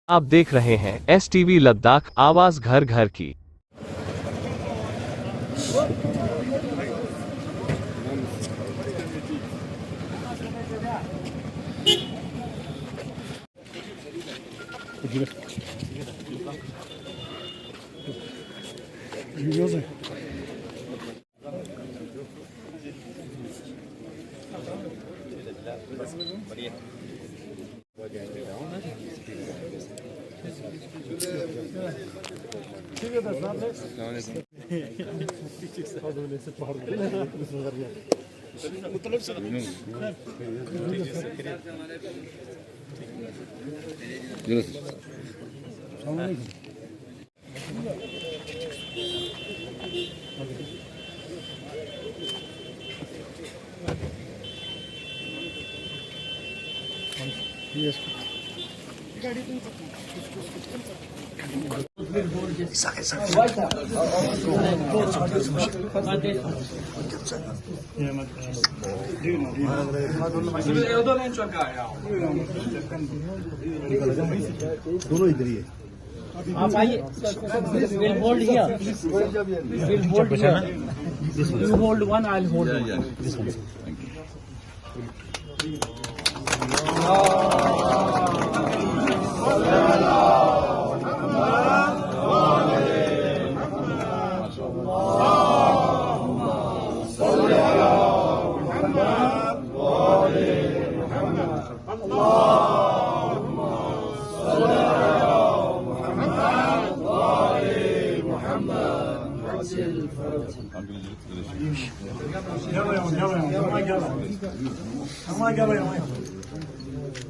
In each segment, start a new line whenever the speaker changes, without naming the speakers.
आप देख रहे हैं STV लद्दाख, आवाज घर घर की।
दोनों इधर ही है।
आप आइए। We'll hold here. We'll hold here. You hold one, I'll hold one.
This one.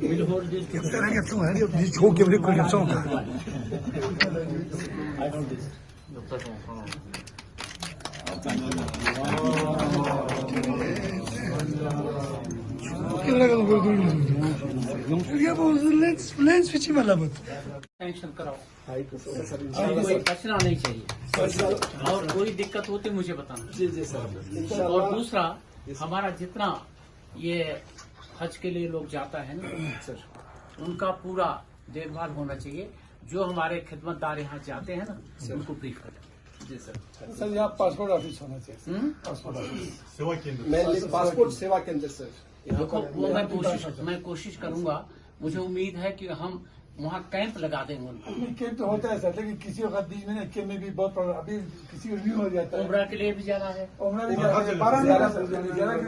We'll hold this.
छोड़ के बड़े कोई अच्छा होता है।
I hold this.
लेंस पीछे वाला मत।
Sanction कराओ। और कोई कचरा नहीं चाहिए। और कोई दिक्कत होती मुझे बताना।
जी जी सर।
और दूसरा, हमारा जितना ये हज के लिए लोग जाता है ना
सर,
उनका पूरा देखभाल होना चाहिए। जो हमारे खिदमतदार यहाँ जाते हैं ना उनको ब्रीफ करें।
जी सर।
सर यहाँ पासपोर्ट ऑफिस होना चाहिए।
पासपोर्ट ऑफिस मेनली पासपोर्ट सेवा केंद्र सर।
देखो वो मैं कोशिश करूंगा। मुझे उम्मीद है कि हम वहाँ कैंप लगा देंगे उनको।
कैंप तो होता है सर, लेकिन किसी वक्त बीच में कैंप में भी बहुत प्रॉब्लम, अभी किसी को रिव्यू हो जाता है।
उम्रा के लिए भी जाना है।
उम्रा भी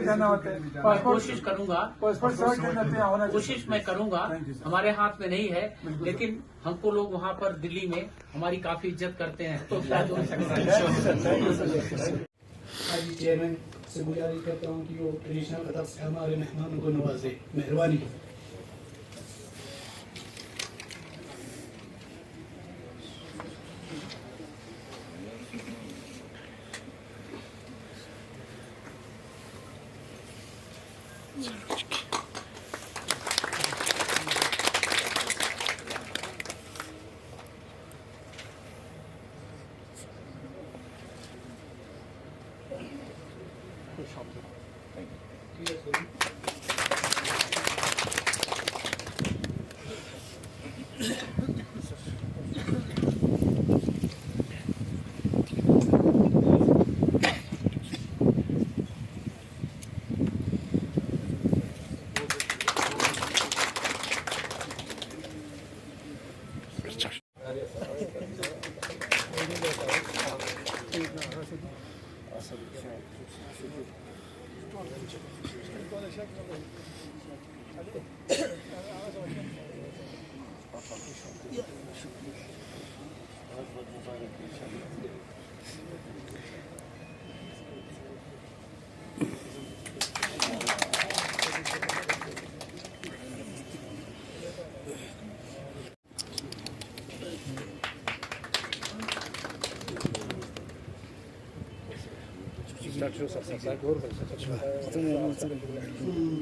जाना होता है।
मैं कोशिश करूंगा।
पासपोर्ट सेवा केंद्र होना
कोशिश मैं करूंगा। हमारे हाथ में नहीं है, लेकिन हमको लोग वहाँ पर दिल्ली में हमारी काफी इज्जत करते हैं, तो शायद हो सकता है।
आज चेयरमैन से गुजारिश करता हूँ कि वो ट्रेडिशनल अदब से हमारे मेहमानों को नवाजे। मेहरबानी।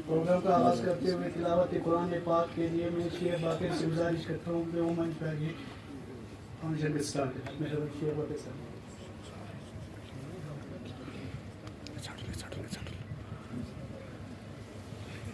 प्रोग्राम का आगाज करते हुए तिलावत कुरान पाक के लिए मैं शेख बाकिर से गुजारिश करता हूँ कि वो मंच पर आइए। फंक्शन के स्टार्ट मेरे शेख बाकिर साहब।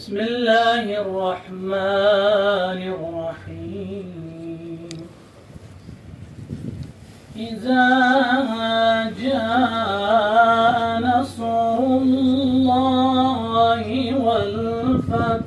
बिस्मिल्लाहिर्रहमानिर्रहीम इज़ा जाअ नस्रुल्लाहि वल फथ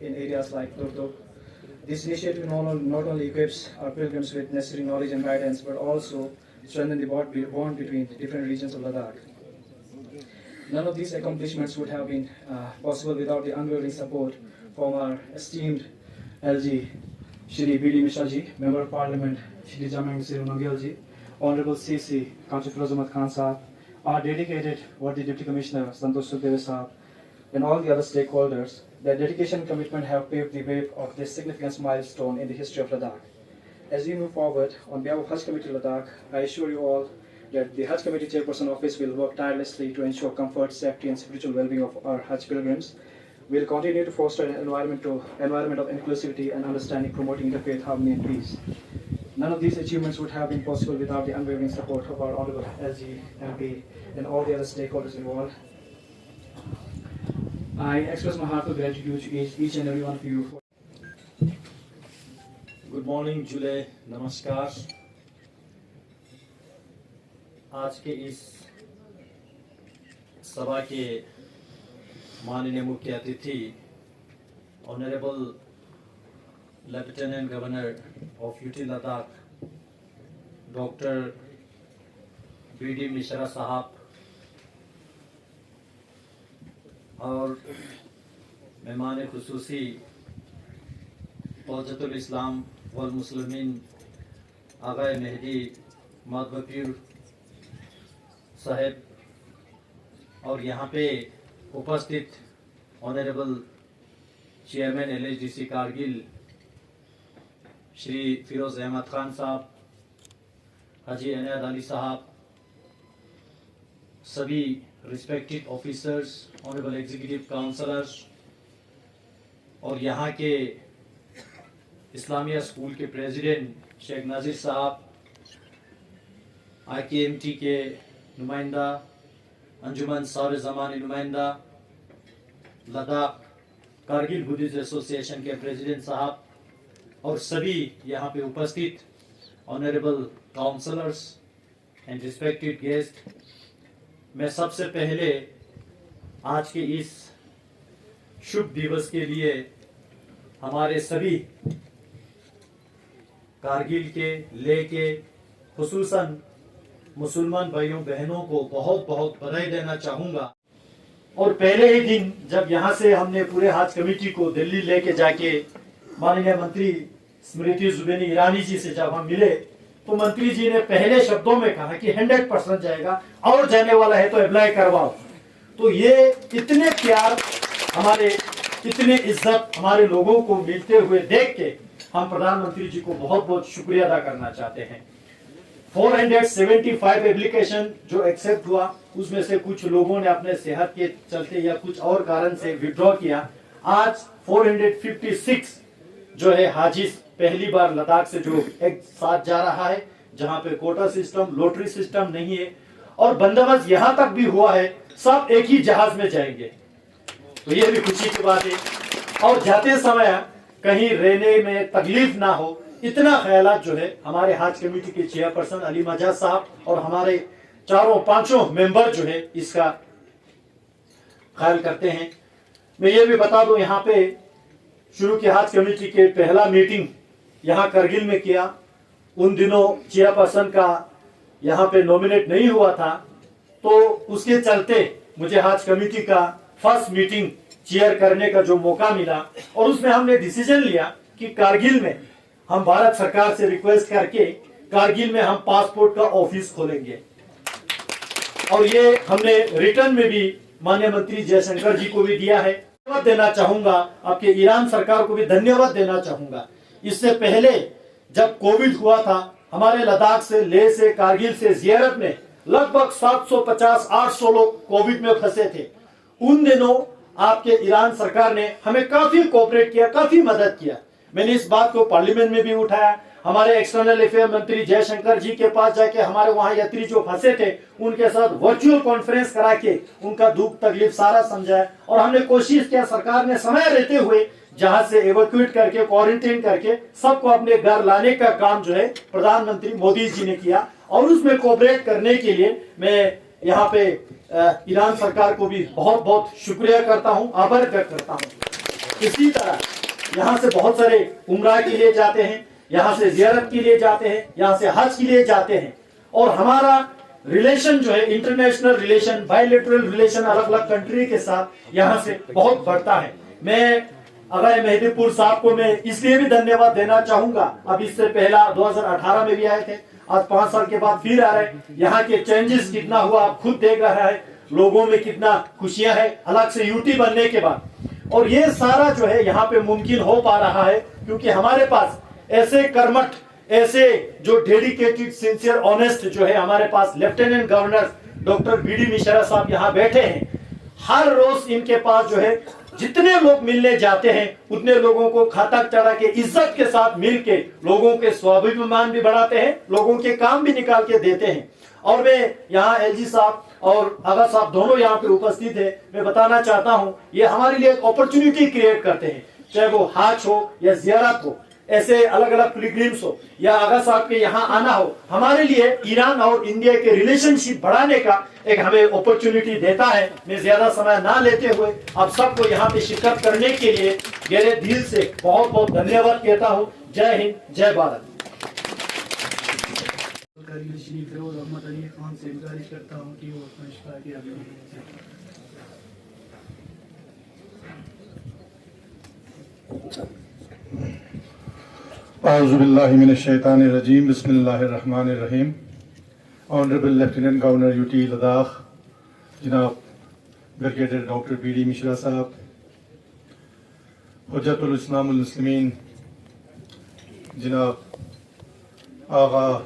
In areas like Turtuk, this initiative not only equips our pilgrims with necessary knowledge and guidance, but also strengthen the bond between different regions of Ladakh. None of these accomplishments would have been possible without the unwavering support from our esteemed LG, Shri B.D. Mishra ji, Member of Parliament, Shri Jamang Sir Nangyal ji, Honorable CC, Council Firoz Ahmad Khan Sahab, our dedicated worthy Deputy Commissioner, Santosh Sukhdeve Sahab, and all the other stakeholders. Their dedication and commitment have paved the way of this significant milestone in the history of Ladakh. As we move forward, on behalf of Hajj Committee Ladakh, I assure you all that the Hajj Committee Chairperson Office will work tirelessly to ensure comfort, safety and spiritual well-being of our Hajj pilgrims. We will continue to foster an environment of inclusivity and understanding, promoting interfaith harmony and peace. None of these achievements would have been possible without the unwavering support of our Honorable LG, MP and all the other stakeholders involved. I express my heartfelt gratitude to each and every one of you.
Good morning जुले, नमस्कार। आज के इस सभा के माननीय मुख्य अतिथि honourable lieutenant governor of UT Ladakh doctor BD. Mishra साहब और मेहमान खुसूसी फौजतुल इस्लाम वल मुस्लिमीन आगाए मेहदी मदबपीर साहेब और यहाँ पे उपस्थित honourable chairman LHDC Kargil Shri Firoz Ahmad Khan sahab, Haji Anayat Ali sahab, सभी respected officers, honourable executive councillors और यहाँ के इस्लामिया स्कूल के प्रेसिडेंट शेख नाजिर साहब, IKMT के नुमाइंदा, अंजुमन सारे ज़मानी नुमाइंदा, लद्दाख कारगिल बुद्धिस्ट एसोसिएशन के प्रेसिडेंट साहब और सभी यहाँ पे उपस्थित honourable councillors and respected guest, मैं सबसे पहले आज के इस शुभ दिवस के लिए हमारे सभी कारगिल के लेके खुसूसन मुसलमान भाइयों बहनों को बहुत बहुत बधाई देना चाहूँगा। और पहले ही दिन जब यहाँ से हमने पूरे हज कमेटी को दिल्ली लेके जाके माननीय मंत्री स्मृति जुबिन ईरानी जी से जब हम मिले तो मंत्री जी ने पहले शब्दों में कहा कि 100% जाएगा और जाने वाला है तो अप्लाई करवाओ। तो ये इतने प्यार हमारे, इतने इज्जत हमारे लोगों को मिलते हुए देख के हम प्रधानमंत्री जी को बहुत बहुत शुक्रिया अदा करना चाहते हैं। 475 एप्लीकेशन जो एक्सेप्ट हुआ उसमें से कुछ लोगों ने अपने सेहत के चलते या कुछ और कारण से विड्रॉ किया। आज 456 जो है हाजी पहली बार लद्दाख से जो एक साथ जा रहा है, जहां पे कोटा सिस्टम, लॉटरी सिस्टम नहीं है और बंदोबस्त यहां तक भी हुआ है, सब एक ही जहाज में जाएंगे, तो ये भी खुशी की बात है। और जाते समय कहीं रहने में तकलीफ ना हो, इतना ख्यालात जो है हमारे हज कमेटी के चेयरपर्सन अली मजाज साहब और हमारे चारों पांचों मेंबर जो है इसका ख्याल करते हैं। मैं ये भी बता दूं, यहाँ पे शुरू की हज कमेटी के पहला मीटिंग यहाँ करगिल में किया। उन दिनों चेयरपर्सन का यहाँ पे नॉमिनेट नहीं हुआ था, तो उसके चलते मुझे हज कमेटी का फर्स्ट मीटिंग चेयर करने का जो मौका मिला और उसमें हमने डिसीजन लिया कि कारगिल में हम भारत सरकार से रिक्वेस्ट करके कारगिल में हम पासपोर्ट का ऑफिस खोलेंगे। और ये हमने रिटर्न में भी माननीय मंत्री जयशंकर जी को भी दिया है। धन्यवाद देना चाहूंगा, आपके ईरान सरकार को भी धन्यवाद देना चाहूंगा। इससे पहले जब कोविड हुआ था, हमारे लद्दाख से, लेह से, कारगिल से जियारत में लगभग 750-800 लोग कोविड में फंसे थे। उन दिनों आपके ईरान सरकार ने हमें काफी कोऑपरेट किया, काफी मदद किया। मैंने इस बात को पार्लियामेंट में भी उठाया, हमारे एक्सटर्नल अफेयर मंत्री जयशंकर जी के पास जाके हमारे वहां यात्री जो फंसे थे उनके साथ वर्चुअल कॉन्फ्रेंस करा के उनका दुख तकलीफ सारा समझाया, और हमने कोशिश किया, सरकार ने समय रहते हुए जहां से एवैक्यूएट करके, क्वारंटाइन करके सबको अपने घर लाने का काम जो है प्रधानमंत्री मोदी जी ने किया। और उसमें कोऑपरेट करने के लिए मैं यहाँ पे ईरान सरकार को भी बहुत बहुत शुक्रिया करता हूँ, आभार व्यक्त करता हूँ। इसी तरह यहाँ से बहुत सारे उम्रा के लिए जाते हैं, यहाँ से जियारत के लिए जाते हैं, यहाँ से हज के लिए जाते हैं, और हमारा रिलेशन जो है इंटरनेशनल रिलेशन, बायलैटरल रिलेशन अलग अलग कंट्री के साथ यहाँ से बहुत बढ़ता है। मैं अगर मेहदीपुर साहब को मैं इसलिए भी धन्यवाद देना चाहूंगा, अब इससे पहला 2018 में भी आए थे, आज 5 साल के बाद फिर आ रहे हैं। यहाँ के चेंजेस कितना हुआ आप खुद देख रहा है, लोगों में कितना खुशियां है अलग से यूटी बनने के बाद। और ये सारा जो है यहाँ पे मुमकिन हो पा रहा है क्योंकि हमारे पास ऐसे कर्मठ, ऐसे जो डेडिकेटेड, सिंसियर, ऑनेस्ट जो है हमारे पास lieutenant governor doctor BD Mishra साहब यहाँ बैठे हैं। हर रोज इनके पास जो है जितने लोग मिलने जाते हैं उतने लोगों को खाता चढ़ा के इज्जत के साथ मिल के लोगों के स्वाभिमान भी बढ़ाते हैं, लोगों के काम भी निकाल के देते हैं। और मैं यहाँ एलजी साहब और आगा साहब दोनों यहाँ पे उपस्थित है, मैं बताना चाहता हूँ ये हमारे लिए एक अपॉर्चुनिटी क्रिएट करते हैं, चाहे वो हज हो या जियारत हो, ऐसे अलग अलग पिलग्रिम्स हो या आगा साहब के यहाँ आना हो, हमारे लिए ईरान और इंडिया के रिलेशनशिप बढ़ाने का एक हमें अपॉर्चुनिटी देता है। मैं ज्यादा समय ना लेते हुए आप सबको यहाँ पे शिरकत करने के लिए गहरे दिल से बहुत बहुत धन्यवाद कहता हूँ। जय हिंद, जय भारत।
फिरोज अहमद अली खान से गुजारिश करता हूँ कि वो अपना इश्तिहार
Auzubillahiminash-shaytanir-rajim. Bismillahir-rahmanir-rahim. Honorable Lieutenant Governor UT Ladakh, Janab Brigadier Dr. B.D. Mishra Sahab, Hujjatul Islam al-Muslimin, Janab Agha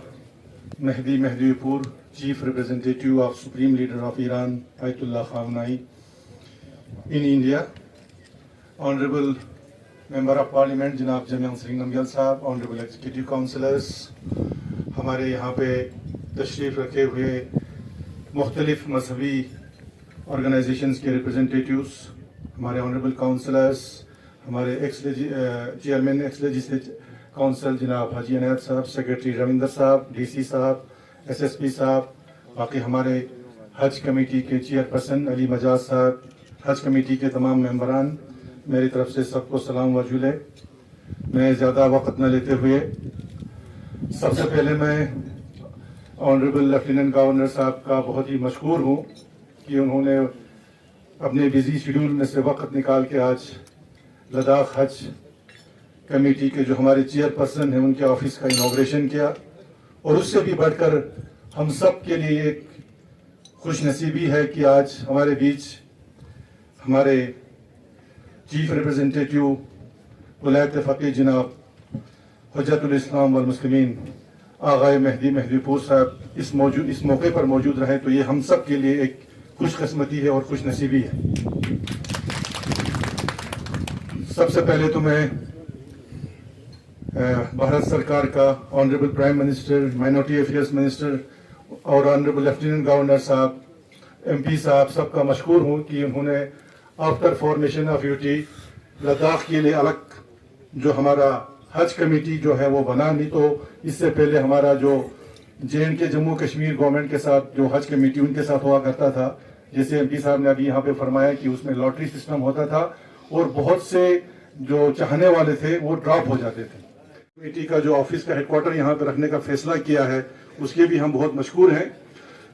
Mehdi Mehdipur, Chief Representative of Supreme Leader of Iran, Ayatollah Khamenei, in India, Honorable member of parliament जनाब जमील सिंह नमगियाल साहब, honourable executive counsellors, हमारे यहाँ पे तशरीफ़ रखे हुए मुख्तलिफ मजहबी ऑर्गेनाइजेशंस के रिप्रेजेंटेटिव्स, हमारे ऑनरेबल काउंसलर्स, हमारे चेयरमैन एक्स लेजिस्लेटिव काउंसिल जनाब हाजी अनायत साहब, सेक्रेटरी रविंदर साहब, डीसी साहब, एसएसपी साहब, बाकी हमारे हज कमेटी के चेयरपर्सन अली मजाज साहब, हज कमेटी के तमाम मेंबरान, मेरी तरफ से सबको सलाम वजूल है। मैं ज़्यादा वक्त न लेते हुए सबसे पहले मैं ऑनरेबल लेफ्टिनेंट गवर्नर साहब का बहुत ही मशकूर हूँ कि उन्होंने अपने बिजी शेड्यूल में से वक्त निकाल के आज लद्दाख हज कमेटी के जो हमारे चेयरपर्सन हैं उनके ऑफिस का इनॉग्रेशन किया। और उससे भी बढ़कर हम सब के लिए एक खुश नसीबी है कि आज हमारे बीच हमारे चीफ रिप्रेजेंटेटिव वलायत फ़कीह जनाब हुज्जतुल इस्लाम वल मुस्लिमीन आग़ाए मेहदी मेहदीपुर साहब इस मौके पर मौजूद रहे, तो ये हम सब के लिए एक खुशकिस्मती है और खुश नसीबी है। सबसे पहले तो मैं भारत सरकार का honourable prime minister, minority affairs minister और ऑनरेबल लेफ्टिनेंट गवर्नर साहब, एमपी साहब सबका मशकूर हूँ कि उन्होंने after formation of UT Ladakh के लिए अलग जो हमारा हज कमेटी जो है वो बना। नहीं तो इससे पहले हमारा जो JNK जम्मू कश्मीर गवर्नमेंट के साथ जो हज कमेटी उनके साथ हुआ करता था, जैसे एमपी साहब ने अभी यहाँ पे फरमाया कि उसमें लॉटरी सिस्टम होता था और बहुत से जो चाहने वाले थे वो ड्रॉप हो जाते थे। कमेटी का जो ऑफिस का हेडक्वार्टर यहाँ पे रखने का फैसला किया है उसके भी हम बहुत मशहूर हैं।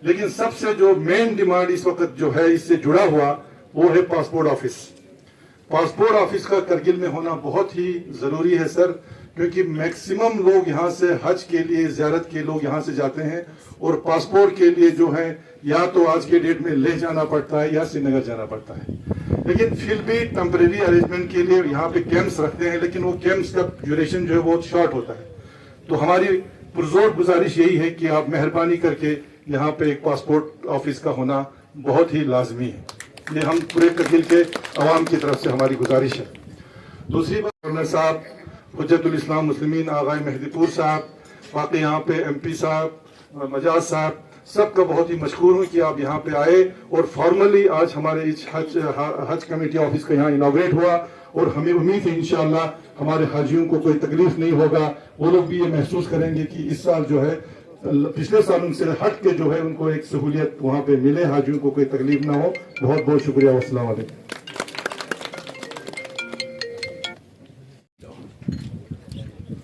लेकिन सबसे जो मेन डिमांड इस वक्त जो है इससे जुड़ा हुआ वो है पासपोर्ट ऑफिस। पासपोर्ट ऑफिस का करगिल में होना बहुत ही जरूरी है सर, क्योंकि मैक्सिमम लोग यहाँ से हज के लिए, ज़ियारत के लोग यहाँ से जाते हैं और पासपोर्ट के लिए जो है या तो आज के डेट में लेह जाना पड़ता है या श्रीनगर जाना पड़ता है। लेकिन फिर भी टेम्परेरी अरेंजमेंट के लिए यहाँ पे कैंप्स रखते हैं, लेकिन वो कैंप्स का ड्यूरेशन जो है बहुत शॉर्ट होता है। तो हमारी पुरजोर गुजारिश यही है कि आप मेहरबानी करके यहाँ पे एक पासपोर्ट ऑफिस का होना बहुत ही लाजमी है। ये हम पूरे करगिल के अवाम की तरफ से हमारी गुजारिश है। दूसरी बात, गवर्नर साहब, हुज्जतुल इस्लाम मुस्लिमीन आगाए मेहदीपुर साहब, बाकी यहाँ पे MP साहब, मजाज साहब, सबका बहुत ही मशकूर हूँ कि आप यहाँ पे आए और फॉर्मली आज हमारे इस हज कमेटी ऑफिस का यहाँ इनॉग्रेट हुआ। और हमें उम्मीद है इंशाअल्लाह हमारे हाजियों को कोई तकलीफ नहीं होगा। वो लोग भी ये महसूस करेंगे कि इस साल जो है पिछले सालों से हट के जो है उनको एक सहूलियत वहाँ पे मिले, हाजियों को कोई तकलीफ ना हो। बहुत बहुत शुक्रिया। अस्सलाम वालेकुम।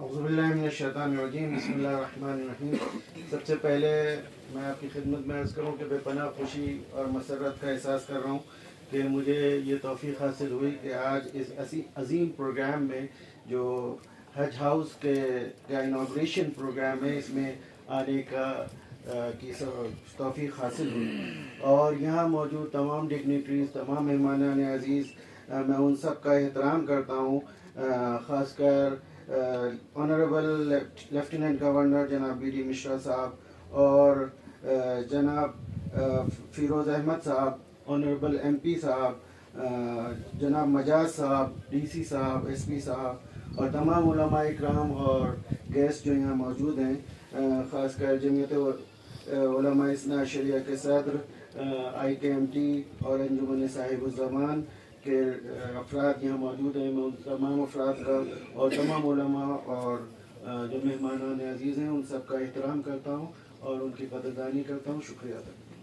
अऊज़ु बिल्लाहि मिनश शैतानिर रजीम, बिस्मिल्लाहिर रहमानिर रहीम। सबसे पहले मैं आपकी खिदमत में अर्ज़ करूँ कि बेपनाह खुशी और मसरत का एहसास कर रहा हूँ कि मुझे ये तौफ़ीक़ हासिल हुई कि आज इस अज़ीम प्रोग्राम में जो हज हाउस का इनाग्रेशन प्रोग्राम है, इसमें आने का की तौफ़ीक़ हासिल हुई। और यहाँ मौजूद तमाम डिग्निटरीज़, तमाम मेहमानान अज़ीज़, मैं उन सब का एहतराम करता हूँ। ख़ासकर ऑनरेबल लेफ्टिनेंट गवर्नर जनाब BD मिश्रा साहब और जनाब फ़िरोज़ अहमद साहब, ऑनरेबल MP साहब, जनाब मजाज साहब, DC साहब, SP साहब और तमाम उलमा इकराम और गेस्ट जो यहाँ मौजूद हैं। ख़ासकर जमीयत उलमा इस्ना शरिया के सदर, IKMT और अंजुमन साहिब-उज़्ज़मान के अफराद यहाँ मौजूद हैं। मैं उन तमाम अफराद का और तमाम उलमा और जो मेहमानान अज़ीज़ हैं उन सब का एहतराम करता हूँ और उनकी कदरदानी करता हूँ। शुक्रिया।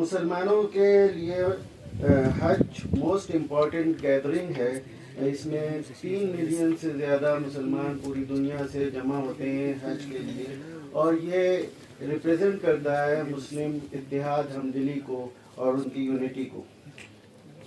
मुसलमानों के लिए हज मोस्ट इम्पॉर्टेंट गैदरिंग है। इसमें 3 मिलियन से ज़्यादा मुसलमान पूरी दुनिया से जमा होते हैं हज के लिए और ये रिप्रेजेंट करता है मुस्लिम इत्तेहाद, हमदिली को और उनकी यूनिटी को।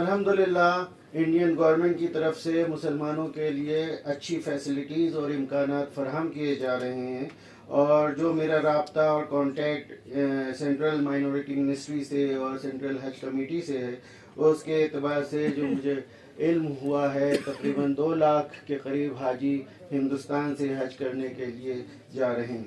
अल्हम्दुलिल्लाह इंडियन गवर्नमेंट की तरफ से मुसलमानों के लिए अच्छी फैसिलिटीज़ और इम्कानात फराहम किए जा रहे हैं और जो मेरा राब्ता और कांटेक्ट सेंट्रल माइनॉरिटी मिनिस्ट्री से और सेंट्रल हज कमेटी से है, उसके एतबार से जो मुझे इल्म हुआ है तकरीबन 2 लाख के करीब हाजी हिंदुस्तान से हज करने के लिए जा रहे हैं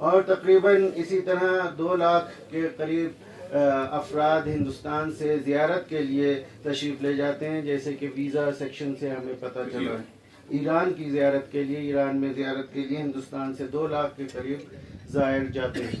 और तकरीबन इसी तरह 2 लाख के करीब अफराद हिंदुस्तान से ज़ियारत के लिए तशरीफ़ ले जाते हैं, जैसे कि वीज़ा सेक्शन से हमें पता चला है। ईरान की ज़ियारत के लिए, ईरान में ज़ियारत के लिए हिंदुस्तान से 2 लाख के करीब ज़ायर जाते हैं।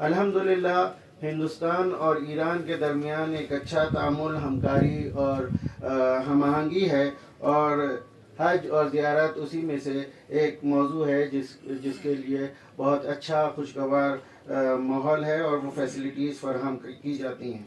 अल्हम्दुलिल्लाह हिंदुस्तान और ईरान के दरमियान एक अच्छा तामुल, हमकारी और हम-आहंगी है, और हज और ज़ियारत उसी में से एक मौजू है जिसके लिए बहुत अच्छा खुशगवार माहौल है और वो फैसिलिटीज़ फराहम की जाती हैं।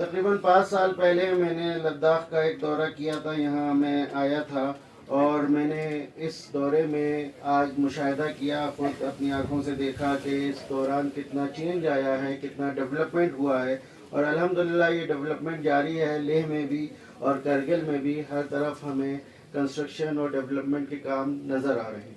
तकरीबन 5 साल पहले मैंने लद्दाख का एक दौरा किया था, यहाँ मैं आया था और मैंने इस दौरे में आज मुशाहिदा किया, खुद अपनी आंखों से देखा कि इस दौरान कितना चेंज आया है, कितना डेवलपमेंट हुआ है, और अल्हम्दुलिल्लाह ये डेवलपमेंट जारी है। लेह में भी और करगिल में भी हर तरफ हमें कंस्ट्रक्शन और डेवलपमेंट के काम नज़र आ रहे हैं।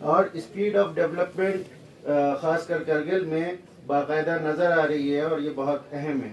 और स्पीड ऑफ डेवलपमेंट खासकर करगिल में बाकायदा नज़र आ रही है और ये बहुत अहम है।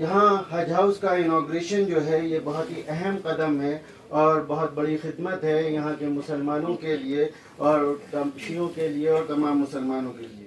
यहाँ हज हाउस का इनॉग्रेशन जो है ये बहुत ही अहम कदम है और बहुत बड़ी खिदमत है यहाँ के मुसलमानों के लिए और शियों के लिए और तमाम मुसलमानों के लिए।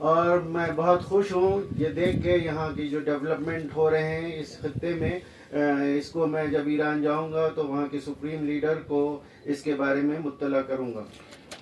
और मैं बहुत खुश हूँ ये देख के यहाँ की जो डेवलपमेंट हो रहे हैं इस खत्ते में, इसको मैं जब ईरान जाऊँगा तो वहाँ के सुप्रीम लीडर को इसके बारे में मुत्तला करूँगा।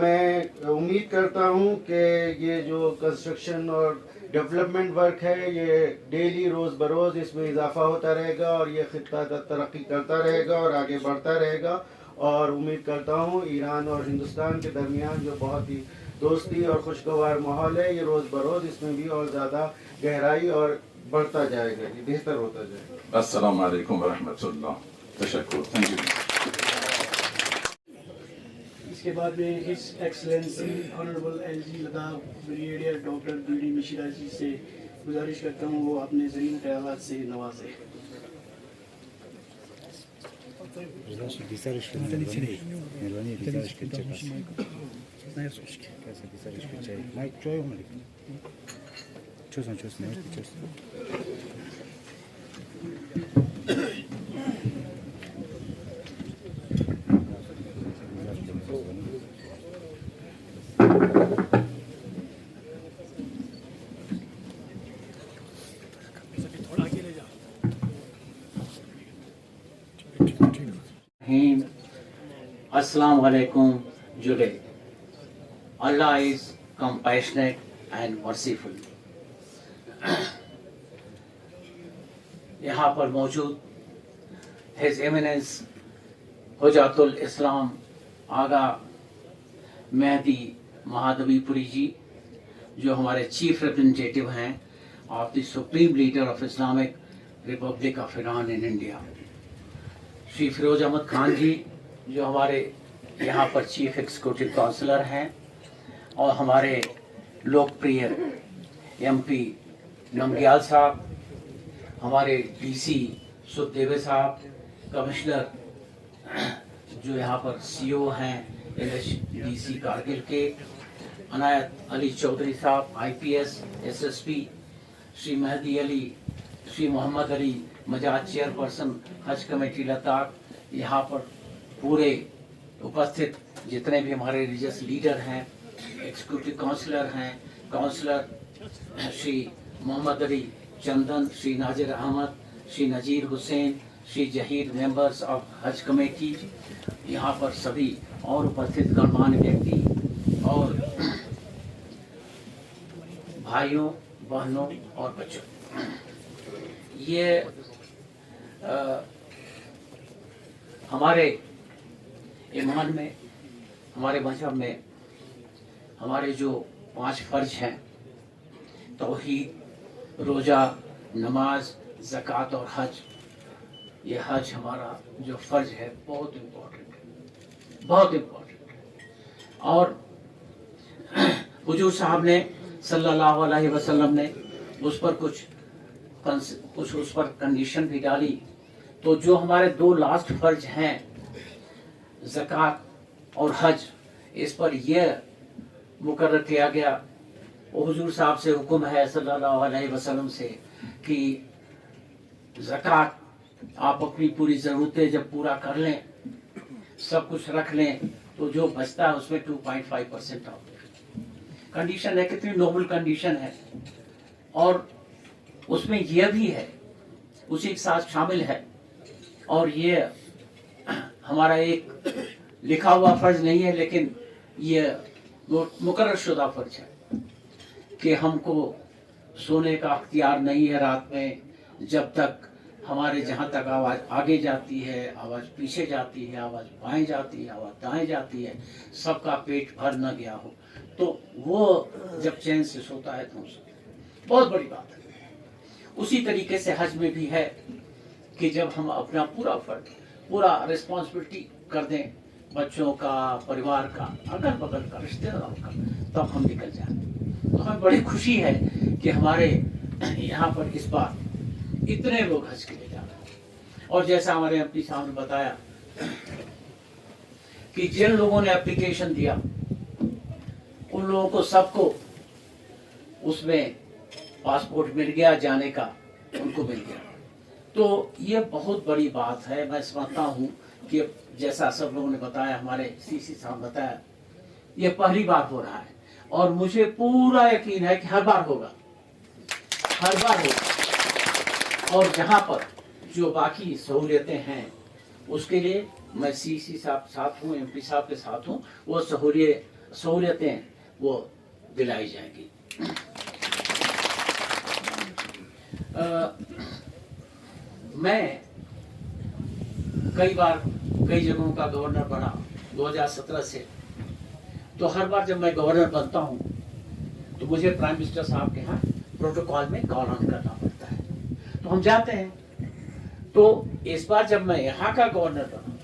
मैं उम्मीद करता हूँ कि ये जो कंस्ट्रक्शन और डेवलपमेंट वर्क है ये डेली रोज़ बरोज़ इसमें इजाफा होता रहेगा और ये खित्ता तरक्की करता रहेगा और आगे बढ़ता रहेगा। और उम्मीद करता हूँ ईरान और हिंदुस्तान के दरमियान जो बहुत ही दोस्ती और खुशगवार माहौल है ये रोज़ बरोज़ इसमें भी और ज़्यादा गहराई और बढ़ता जाएगा, ये बेहतर होता जाएगा।
अस्सलाम वालेकुम व रहमतुल्लाह। तशक्कुर। Thank you.
इसके बाद में his excellency honourable LG Ladakh brigadier doctor BD Mishra ji से गुजारिश करता हूँ वो अपने ज़रीन ख्यालात से नवाजें।
Assalamu alaikum Jude. Allah is compassionate and merciful. यहाँ पर मौजूद His Eminence हुजातुल इस्लाम आगा मेहदी महादवीपुरी जी जो हमारे चीफ रिप्रेजेंटेटिव हैं of the supreme leader of Islamic republic of Iran in India, Shri Firoz Ahmad Khan ji जो हमारे यहाँ पर चीफ एग्जीक्यूटिव काउंसलर हैं, और हमारे लोकप्रिय एमपी नमग्याल साहब, हमारे डीसी सुखदेवे साहब, कमिश्नर जो यहाँ पर सीओ हैं एनएचडीसी कारगिल के, अनायत अली चौधरी साहब IPS SSP, Shri Mehdi Ali, Shri Mohammad Ali Majaz chairperson Haj committee Ladakh, यहाँ पर पूरे उपस्थित जितने भी हमारे रिलीजियस लीडर हैं, एग्जीक्यूटिव काउंसलर हैं, councillor Shri Mohammad Ali Chandan, Shri Nazir Ahmad, Shri Nazir Hussain, Shri Zahir, members of Haj committee, यहाँ पर सभी और उपस्थित गणमान्य व्यक्ति और भाइयों, बहनों और बच्चों, ये हमारे ईमान में, हमारे मजहब में हमारे जो 5 फर्ज हैं, तौहीद, रोज़ा, नमाज, ज़कात और हज, ये हज हमारा जो फर्ज है बहुत इम्पोर्टेंट है, बहुत इम्पोर्टेंट है। और हुजूर साहब ने सल्लल्लाहु अलैहि वसल्लम ने उस पर कुछ उस पर कंडीशन भी डाली। तो जो हमारे 2 लास्ट फर्ज हैं, ज़कात और हज, इस पर यह मुकर्रर किया गया, हुजूर साहब से हुक्म है सल्लल्लाहु अलैहि वसल्लम से कि ज़कात आप अपनी पूरी ज़रूरतें जब पूरा कर लें, सब कुछ रख लें, तो जो बचता है उसमें 2.5% आओ। कंडीशन है, कितनी नोबल कंडीशन है, और उसमें यह भी है, उसी के साथ शामिल है, और ये हमारा एक लिखा हुआ फर्ज नहीं है, लेकिन ये मुकर्रर शुदा फर्ज है कि हमको सोने का अख्तियार नहीं है रात में, जब तक हमारे जहाँ तक आवाज़ आगे जाती है, आवाज़ पीछे जाती है, आवाज़ बाएं जाती है, आवाज़ दाएं जाती है, सबका पेट भर न गया हो, तो वो जब चैन से सोता है तो बहुत बड़ी बात है। उसी तरीके से हज में भी है कि जब हम अपना पूरा फर्ज, पूरा रिस्पॉन्सिबिलिटी कर दें, बच्चों का, परिवार का, अगल बगल का, रिश्तेदारों का, तब हम निकल जाए। तो हमें बड़ी खुशी है कि हमारे यहाँ पर इस बार इतने लोग हज के लिए जा रहे हैं। और जैसा हमारे एमपी साहब ने बताया कि जिन लोगों ने एप्लीकेशन दिया, उन लोगों को सबको उसमें पासपोर्ट मिल गया, जाने का उनको मिल गया। तो ये बहुत बड़ी बात है। मैं समझता हूँ कि जैसा सब लोगों ने बताया, हमारे सीसी साहब बताया, ये पहली बार हो रहा है, और मुझे पूरा यकीन है कि हर बार होगा, हर बार होगा। और जहाँ पर जो बाकी सहूलियतें हैं, उसके लिए मैं सीसी साहब साथ हूँ, एमपी साहब के साथ हूँ, वो सहूलियतें वो दिलाई जाएगी। मैं कई बार कई जगहों का गवर्नर बना 2017 से, तो हर बार जब मैं गवर्नर बनता हूँ तो मुझे प्राइम मिनिस्टर साहब के यहाँ प्रोटोकॉल में कॉल ऑन करना पड़ता है, तो हम जाते हैं। तो इस बार जब मैं यहाँ का गवर्नर बना,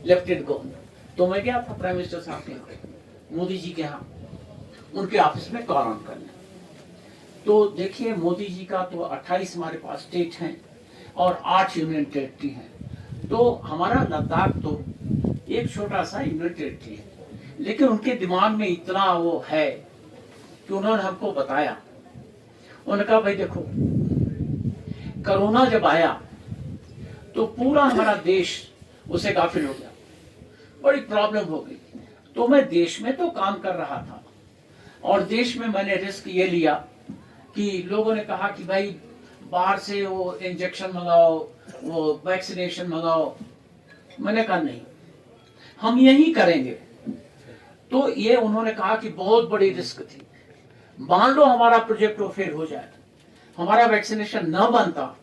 लेफ्टिनेंट गवर्नर, तो मैं गया था प्राइम मिनिस्टर साहब के यहाँ, मोदी जी के यहाँ, उनके ऑफिस में कॉल ऑन करने। तो देखिए, मोदी जी का तो 28 हमारे पास स्टेट हैं और 8 यूनियन टेरिटरी हैं। तो हमारा लद्दाख तो एक छोटा सा यूनियन टेरिटरी है, लेकिन उनके दिमाग में इतना वो है कि उन्होंने हमको बताया, उन्होंने कहा भाई देखो, कोरोना जब आया तो पूरा हमारा देश उसे गाफिल हो गया, बड़ी प्रॉब्लम हो गई। तो मैं देश में तो काम कर रहा था, और देश में मैंने रिस्क ये लिया कि लोगों ने कहा कि भाई बाहर से वो इंजेक्शन मंगाओ, वो वैक्सीनेशन मंगाओ। मैंने कहा नहीं, हम यही करेंगे। तो ये उन्होंने कहा कि बहुत बड़ी रिस्क थी, मान लो हमारा प्रोजेक्ट वो फेल हो जाए, हमारा वैक्सीनेशन न बनता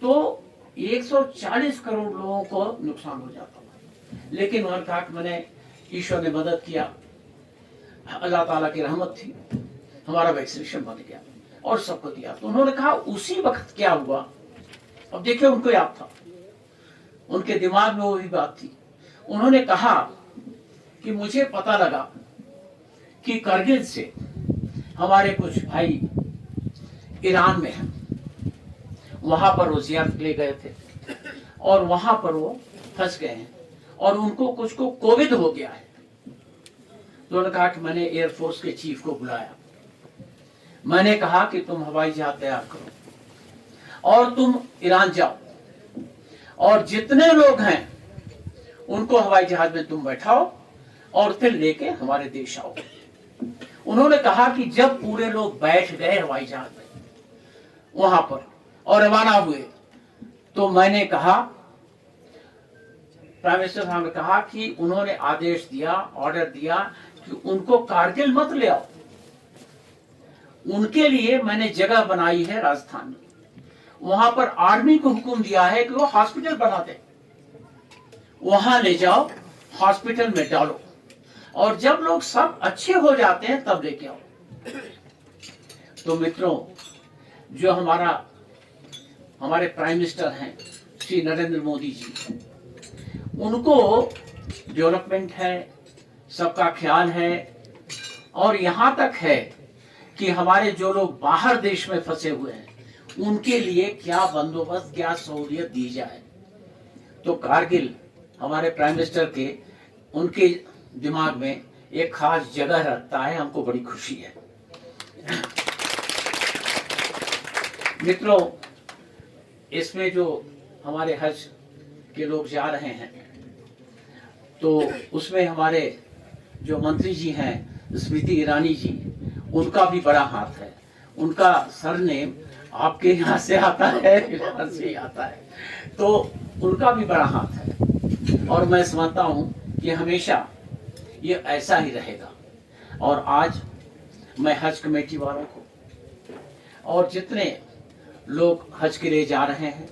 तो 140 करोड़ लोगों को नुकसान हो जाता। लेकिन उन्होंने कहा कि मैंने, ईश्वर ने मदद किया, अल्लाह ताला की रहमत थी, हमारा वैक्सीनेशन बन गया और सबको दिया। तो उन्होंने कहा उसी वक्त क्या हुआ, अब देखिए उनको याद था, उनके दिमाग में वही बात थी। उन्होंने कहा कि मुझे पता लगा कि करगिल से हमारे कुछ भाई ईरान में हैं, वहां पर वो जियारत ले गए थे और वहां पर वो फंस गए हैं और उनको कुछ को कोविड हो गया है। तो उन्होंने कहा कि मैंने एयरफोर्स के चीफ को बुलाया मैंने कहा कि तुम हवाई जहाज तैयार करो और तुम ईरान जाओ और जितने लोग हैं उनको हवाई जहाज में तुम बैठाओ और फिर लेके हमारे देश आओ। उन्होंने कहा कि जब पूरे लोग बैठ गए हवाई जहाज में वहां पर और रवाना हुए, तो मैंने कहा, प्राइम मिनिस्टर साहब ने कहा कि उन्होंने आदेश दिया, ऑर्डर दिया कि उनको कारगिल मत ले आओ। उनके लिए मैंने जगह बनाई है राजस्थान में, वहां पर आर्मी को हुक्म दिया है कि वो हॉस्पिटल बना दे, वहां ले जाओ, हॉस्पिटल में डालो और जब लोग सब अच्छे हो जाते हैं तब लेके आओ। तो मित्रों, जो हमारे प्राइम मिनिस्टर हैं श्री नरेंद्र मोदी जी, उनको डेवलपमेंट है, सबका ख्याल है और यहां तक है कि हमारे जो लोग बाहर देश में फंसे हुए हैं उनके लिए क्या बंदोबस्त, क्या सहूलियत दी जाए। तो कारगिल हमारे प्राइम मिनिस्टर के उनके दिमाग में एक खास जगह रखता है, हमको बड़ी खुशी है। मित्रों, इसमें जो हमारे हज के लोग जा रहे हैं तो उसमें हमारे जो मंत्री जी हैं स्मृति ईरानी जी, उनका भी बड़ा हाथ है। उनका सरनेम आपके यहाँ से आता है, ईरान से ही आता है, तो उनका भी बड़ा हाथ है और मैं समझता हूँ कि हमेशा ये ऐसा ही रहेगा। और आज मैं हज कमेटी वालों को और जितने लोग हज के लिए जा रहे हैं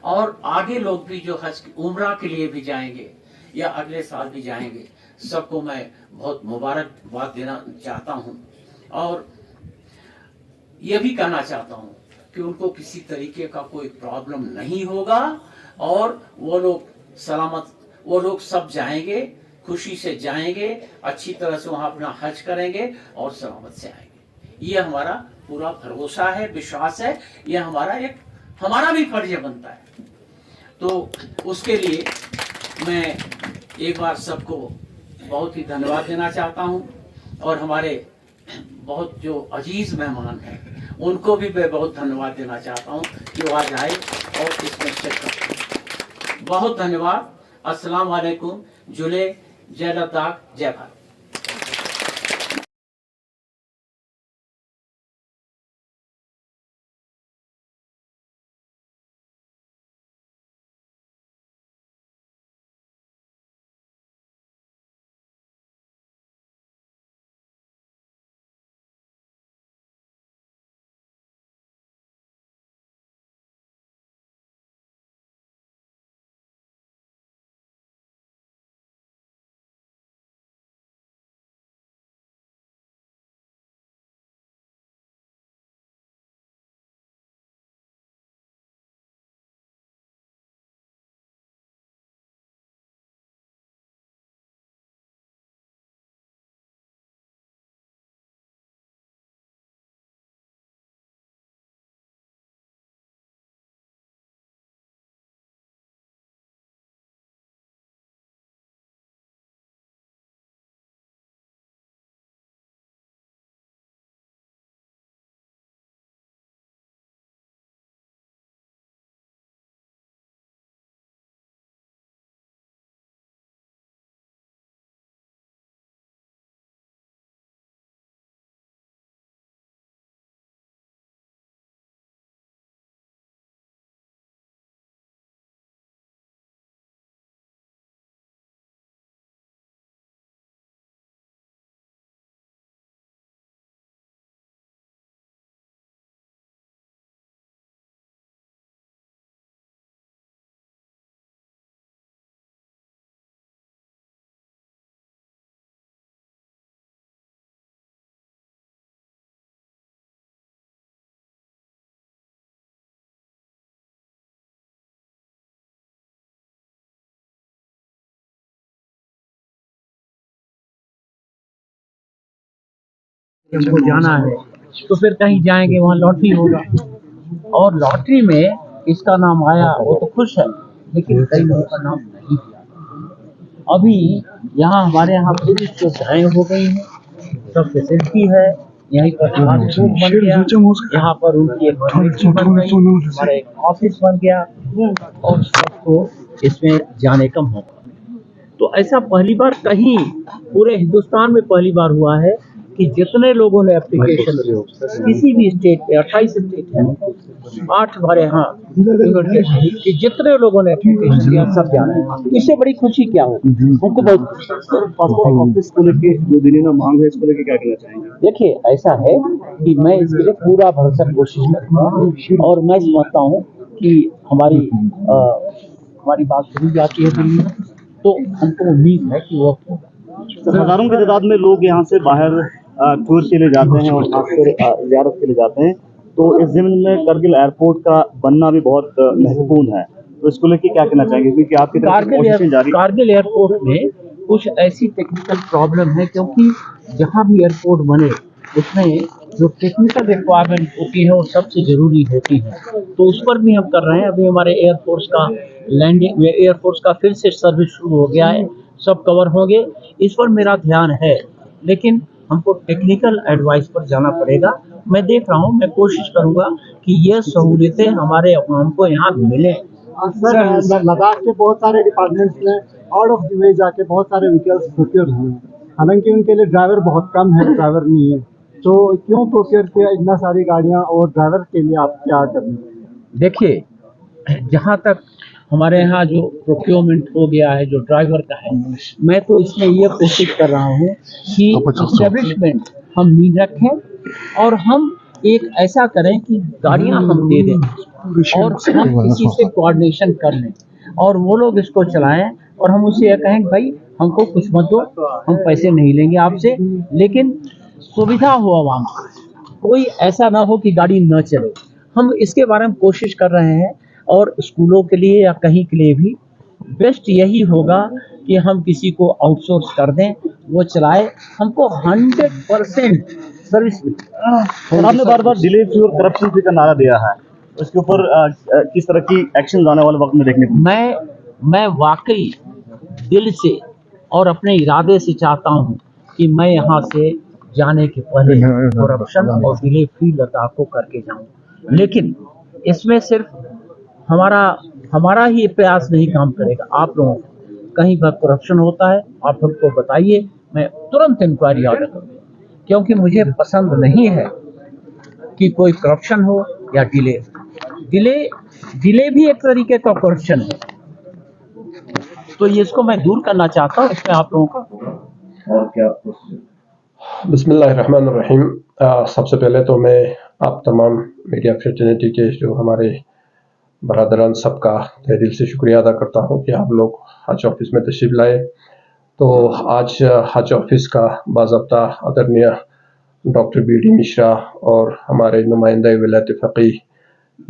और आगे लोग भी जो हज उम्रा के लिए भी जाएंगे या अगले साल भी जाएंगे, सबको मैं बहुत मुबारकबाद देना चाहता हूं और यह भी कहना चाहता हूं कि उनको किसी तरीके का कोई प्रॉब्लम नहीं होगा और वो लोग सलामत, वो लोग सब जाएंगे, खुशी से जाएंगे, अच्छी तरह से वहां अपना हज करेंगे और सलामत से आएंगे। ये हमारा पूरा भरोसा है, विश्वास है, ये हमारा भी फर्ज बनता है। तो उसके लिए मैं एक बार सबको बहुत ही धन्यवाद देना चाहता हूं और हमारे बहुत जो अजीज मेहमान हैं उनको भी मैं बहुत धन्यवाद देना चाहता हूं कि वो आज आए और इसमें शिरकत। बहुत धन्यवाद। अस्सलाम वालेकुम। जुले, जय लद्दाख, जय भारत।
हमको जाना है तो फिर कहीं जाएंगे, वहाँ लॉटरी होगा और लॉटरी में इसका नाम आया वो तो खुश है, लेकिन कई लोगों का नाम नहीं दिया। अभी यहाँ हमारे यहाँ पुलिस जो सुविधाएं हो गई हैं, सब फैसिलिटी है, यहीं पर ट्रांसपोर्ट बन गया, यहाँ पर उनकी एक फैक्ट्री बन गई, हमारा एक ऑफिस बन गया और सबको इसमें जाने का मौका। तो ऐसा पहली बार कहीं पूरे हिंदुस्तान में पहली बार हुआ है कि जितने लोगों ने एप्लीकेशन किसी भी स्टेट पे 28 स्टेट है, 8 हमारे यहाँ कि जितने लोगों ने एप्लीकेशन दिया सब जाना है। इससे बड़ी खुशी क्या हो, हमको बहुत ऑफिस को लेके जो दिल्ली में मांग है इसको लेके क्या कहना चाहेंगे? देखिए ऐसा है कि मैं इसके लिए पूरा भरसक कोशिश करूँगा और मैं समझता हूँ कि हमारी बात सुनी जाती है दिल्ली में, तो हमको उम्मीद है कि वो
हजारों की तादाद में लोग यहाँ से बाहर टूर के लिए जाते हैं और खासकर ज़ियारत के लिए जाते हैं। तो इस ज़िम्न में करगिल एयरपोर्ट का बनना भी बहुत महत्वपूर्ण है, तो इसको लेके क्या कहना चाहेंगे? क्योंकि आपकी
कारगिल एयरपोर्ट में कुछ ऐसी टेक्निकल प्रॉब्लम है, क्योंकि जहाँ भी एयरपोर्ट बने उसमें जो टेक्निकल रिक्वायरमेंट होती है वो सबसे ज़रूरी होती है, तो उस पर भी हम कर रहे हैं। अभी हमारे एयरफोर्स का फिर से सर्विस शुरू हो गया है, सब कवर होंगे, इस पर मेरा ध्यान है, लेकिन हमको टेक्निकल एडवाइस पर जाना पड़ेगा। मैं देख रहा हूँ, मैं कोशिश करूँगा कि ये सहूलियतें हमारे अवाम को यहाँ मिलें।
सर, लद्दाख के बहुत सारे डिपार्टमेंट्स में आउट ऑफ द वे जाके बहुत सारे व्हीकल्स प्रोक्योर हुए हैं, हालांकि उनके लिए ड्राइवर बहुत कम है, ड्राइवर नहीं है, तो क्यों प्रोक्योर किया इतना सारी गाड़ियाँ और ड्राइवर के लिए आप क्या करें?
देखिए, जहाँ तक हमारे यहाँ जो प्रोक्योरमेंट हो गया है जो ड्राइवर का है, मैं तो इसमें ये कोशिश कर रहा हूँ कि एस्टेब्लिशमेंट हम नहीं रखें और हम एक ऐसा करें कि गाड़ियाँ हम दे दें और हम किसी से कोऑर्डिनेशन कर लें और वो लोग इसको चलाएं और हम उससे यह कहें भाई हमको कुछ मत दो, हम पैसे नहीं लेंगे आपसे, लेकिन सुविधा हो आवाम को, कोई ऐसा ना हो कि गाड़ी न चले। हम इसके बारे में कोशिश कर रहे हैं और स्कूलों के लिए या कहीं के लिए भी बेस्ट यही होगा कि हम किसी को आउटसोर्स कर दें, वो चलाए, हमको 100% सर्विस मिले।
आपने बार बार डिले फ्री और करप्शन फ्री का नारा दिया है, उसके ऊपर किस तरह की एक्शन आने वाले वक्त में देखने को?
मैं वाकई दिल से और अपने इरादे से चाहता हूँ कि मैं यहाँ से जाने के पहले करप्शन और डिले फ्री लद्दाख को करके जाऊँ, लेकिन इसमें सिर्फ हमारा ही प्रयास नहीं काम करेगा, आप लोगों को कहीं पर करप्शन होता है आप हमको बताइए, मैं तुरंत इंक्वायरी ऑर्डर करूँगा, क्योंकि मुझे पसंद नहीं है कि कोई करप्शन हो या डिले भी एक तरीके का करप्शन है, तो इसको मैं दूर करना चाहता हूँ। इसमें आप लोगों का और क्या?
बिस्मिल्लाहिर्रहमानिर्रहीम। सबसे पहले तो मैं आप तमाम मीडिया फ्रेटर्निटी के जो हमारे बरादरान सबका तहे दिल से शुक्रिया अदा करता हूँ कि आप लोग हज ऑफिस में तशरीफ़ लाए। तो आज हज ऑफिस का बाज़ाब्ता आदरणीय डॉक्टर BD मिश्रा और हमारे नुमाइंदा विलायत फ़क़ीह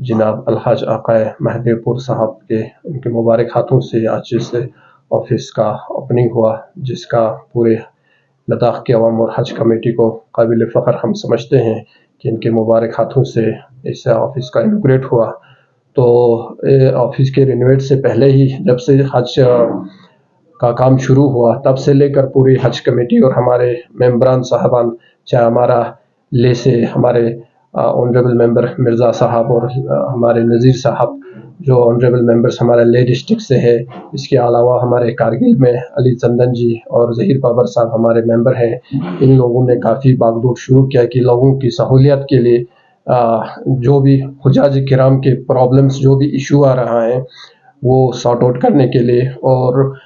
जनाब अलहाज आक़ाए महदेवपुर साहब के उनके मुबारक हाथों से आज इस ऑफिस का ओपनिंग हुआ, जिसका पूरे लद्दाख के अवाम और हज कमेटी को काबिल फ़ख्र हम समझते हैं कि इनके मुबारक हाथों से इस ऑफिस का इनॉग्रेट हुआ। तो ऑफिस के रिनोवेट से पहले ही जब से हज का काम शुरू हुआ तब से लेकर पूरी हज कमेटी और हमारे मेंबरान साहबान, चाहे हमारा ले से हमारे ऑनरेबल मेंबर मिर्ज़ा साहब और हमारे नज़ीर साहब जो ऑनरेबल मेंबर्स हमारे ले डिस्ट्रिक्ट से है, इसके अलावा हमारे कारगिल में अली चंदन जी और ज़हीर बाबर साहब हमारे मेंबर हैं, इन लोगों ने काफ़ी बागडोर शुरू किया कि लोगों की सहूलियत के लिए जो भी हुजाज किराम के प्रॉब्लम्स जो भी इशू आ रहा है वो सॉर्ट आउट करने के लिए, और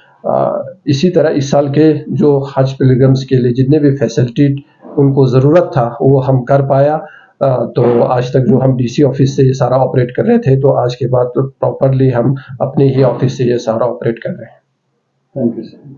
इसी तरह इस साल के जो हज पिलग्रिम्स के लिए जितने भी फैसिलिटी उनको ज़रूरत था वो हम कर पाया। तो आज तक जो हम DC ऑफिस से ये सारा ऑपरेट कर रहे थे, तो आज के बाद तो प्रॉपरली हम अपने ही ऑफिस से ये सारा ऑपरेट कर रहे हैं।
Thank you sir.